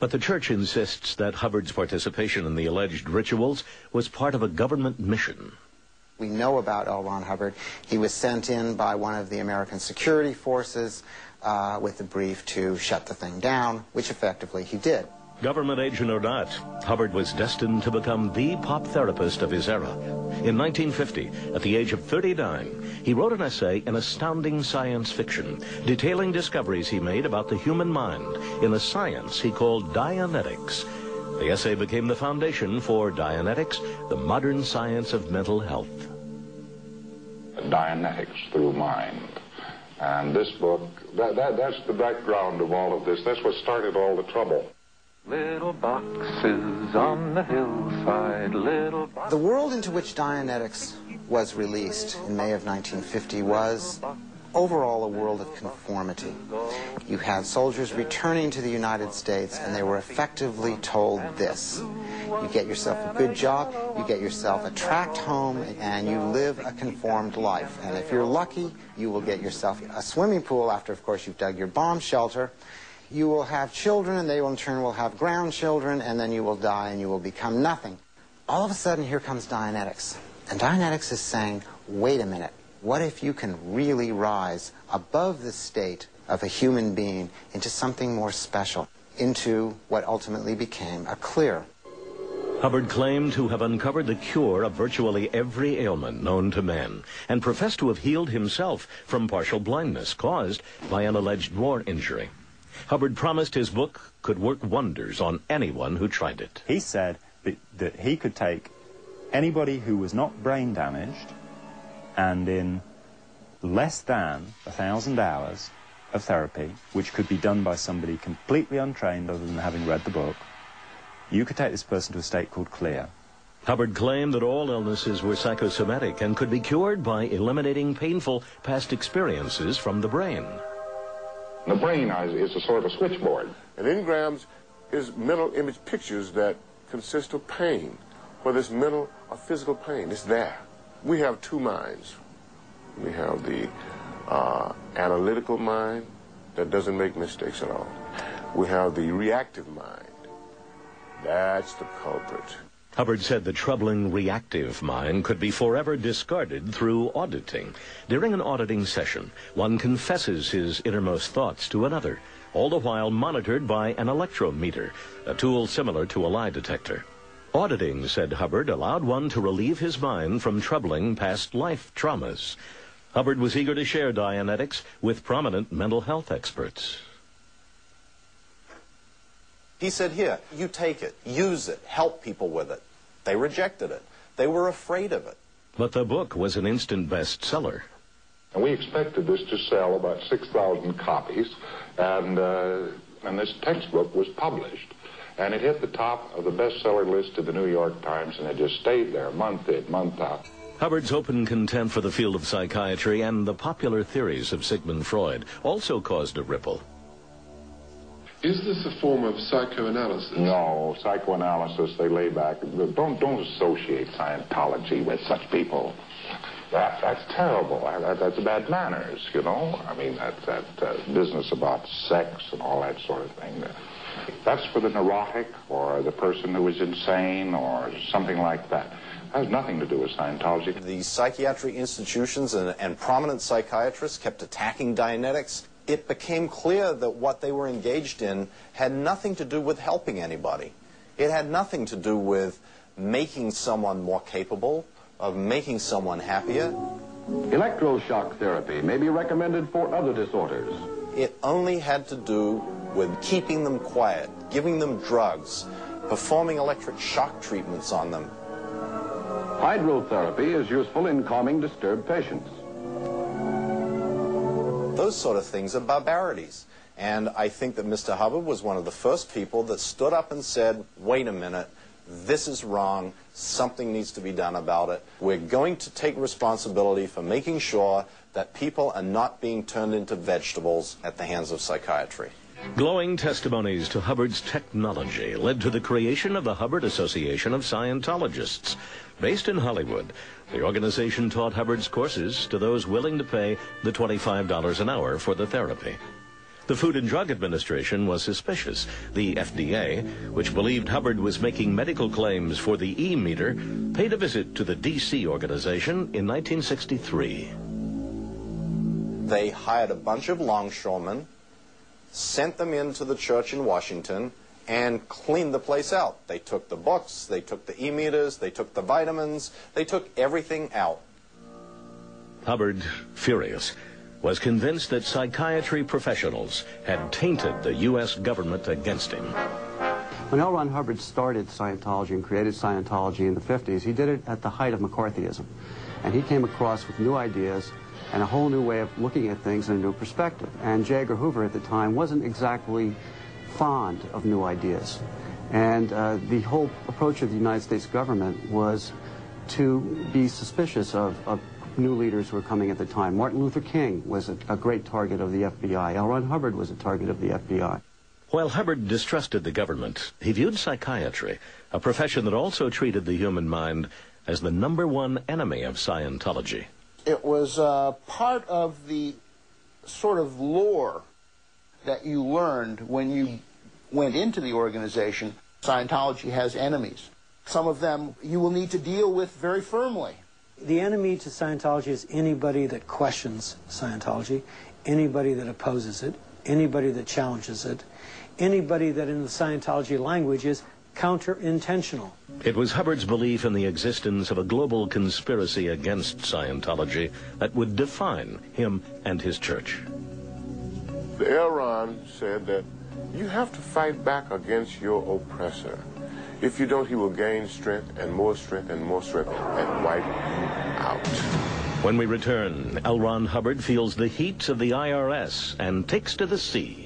But the church insists that Hubbard's participation in the alleged rituals was part of a government mission. We know about L. Ron Hubbard. He was sent in by one of the American security forces with the brief to shut the thing down, which effectively he did. Government agent or not, Hubbard was destined to become the pop therapist of his era. In 1950, at the age of 39, he wrote an essay in astounding science fiction, detailing discoveries he made about the human mind in a science he called Dianetics. The essay became the foundation for Dianetics, the modern science of mental health. Dianetics through mind. And this book, that's the background of all of this. That's what started all the trouble. Little boxes on the hillside, little boxes. The world into which Dianetics was released in May of 1950 was overall a world of conformity. You had soldiers returning to the United States, and they were effectively told this: you get yourself a good job, you get yourself a tract home, and you live a conformed life. And if you're lucky, you will get yourself a swimming pool after, of course, you've dug your bomb shelter. You will have children, and they will in turn will have grandchildren, and then you will die and you will become nothing. All of a sudden, here comes Dianetics. And Dianetics is saying, wait a minute, what if you can really rise above the state of a human being into something more special, into what ultimately became a clear? Hubbard claimed to have uncovered the cure of virtually every ailment known to man, and professed to have healed himself from partial blindness caused by an alleged war injury. Hubbard promised his book could work wonders on anyone who tried it. He said that he could take anybody who was not brain damaged, and in less than 1,000 hours of therapy, which could be done by somebody completely untrained other than having read the book, you could take this person to a state called clear. Hubbard claimed that all illnesses were psychosomatic and could be cured by eliminating painful past experiences from the brain. The brain is a sort of switchboard. And engrams is mental image pictures that consist of pain, whether it's mental or physical pain. It's there. We have two minds. We have the analytical mind that doesn't make mistakes at all. We have the reactive mind. That's the culprit. Hubbard said the troubling reactive mind could be forever discarded through auditing. During an auditing session, one confesses his innermost thoughts to another, all the while monitored by an electrometer, a tool similar to a lie detector. Auditing, said Hubbard, allowed one to relieve his mind from troubling past life traumas. Hubbard was eager to share Dianetics with prominent mental health experts. He said, here, you take it, use it, help people with it. They rejected it. They were afraid of it. But the book was an instant bestseller. And we expected this to sell about 6,000 copies, and this textbook was published. And it hit the top of the bestseller list of the New York Times, and it just stayed there month in, month out. Hubbard's open contempt for the field of psychiatry and the popular theories of Sigmund Freud also caused a ripple. Is this a form of psychoanalysis? No, psychoanalysis, they lay back. Don't associate Scientology with such people. That's terrible. That's bad manners, you know. I mean, that business about sex and all that sort of thing. That's for the neurotic or the person who is insane or something like that. It has nothing to do with Scientology. The psychiatric institutions and prominent psychiatrists kept attacking Dianetics. It became clear that what they were engaged in had nothing to do with helping anybody. It had nothing to do with making someone more capable, of making someone happier. Electroshock therapy may be recommended for other disorders. It only had to do with keeping them quiet, giving them drugs, performing electric shock treatments on them. Hydrotherapy is useful in calming disturbed patients. Those sort of things are barbarities. And I think that Mr. Hubbard was one of the first people that stood up and said, wait a minute, this is wrong, something needs to be done about it. We're going to take responsibility for making sure that people are not being turned into vegetables at the hands of psychiatry. Glowing testimonies to Hubbard's technology led to the creation of the Hubbard Association of Scientologists. Based in Hollywood, the organization taught Hubbard's courses to those willing to pay the $25 an hour for the therapy. The Food and Drug Administration was suspicious. The FDA, which believed Hubbard was making medical claims for the e-meter, paid a visit to the D.C. organization in 1963. They hired a bunch of longshoremen, sent them into the church in Washington, and cleaned the place out. They took the books, they took the e-meters, they took the vitamins, they took everything out. Hubbard, furious, was convinced that psychiatry professionals had tainted the U.S. government against him. When L. Ron Hubbard started Scientology and created Scientology in the 50s, he did it at the height of McCarthyism. And he came across with new ideas and a whole new way of looking at things in a new perspective. And J. Edgar Hoover at the time wasn't exactly fond of new ideas. And the whole approach of the United States government was to be suspicious of new leaders who were coming at the time. Martin Luther King was a great target of the FBI. L. Ron Hubbard was a target of the FBI. While Hubbard distrusted the government, he viewed psychiatry, a profession that also treated the human mind, as the #1 enemy of Scientology. It was part of the sort of lore that you learned when you went into the organization. Scientology has enemies. Some of them you will need to deal with very firmly. The enemy to Scientology is anybody that questions Scientology, anybody that opposes it, anybody that challenges it, anybody that in the Scientology language is counter-intentional. It was Hubbard's belief in the existence of a global conspiracy against Scientology that would define him and his church. L. Ron said that you have to fight back against your oppressor. If you don't, he will gain strength and more strength and more strength and wipe you out. When we return, L. Ron Hubbard feels the heat of the IRS and takes to the sea.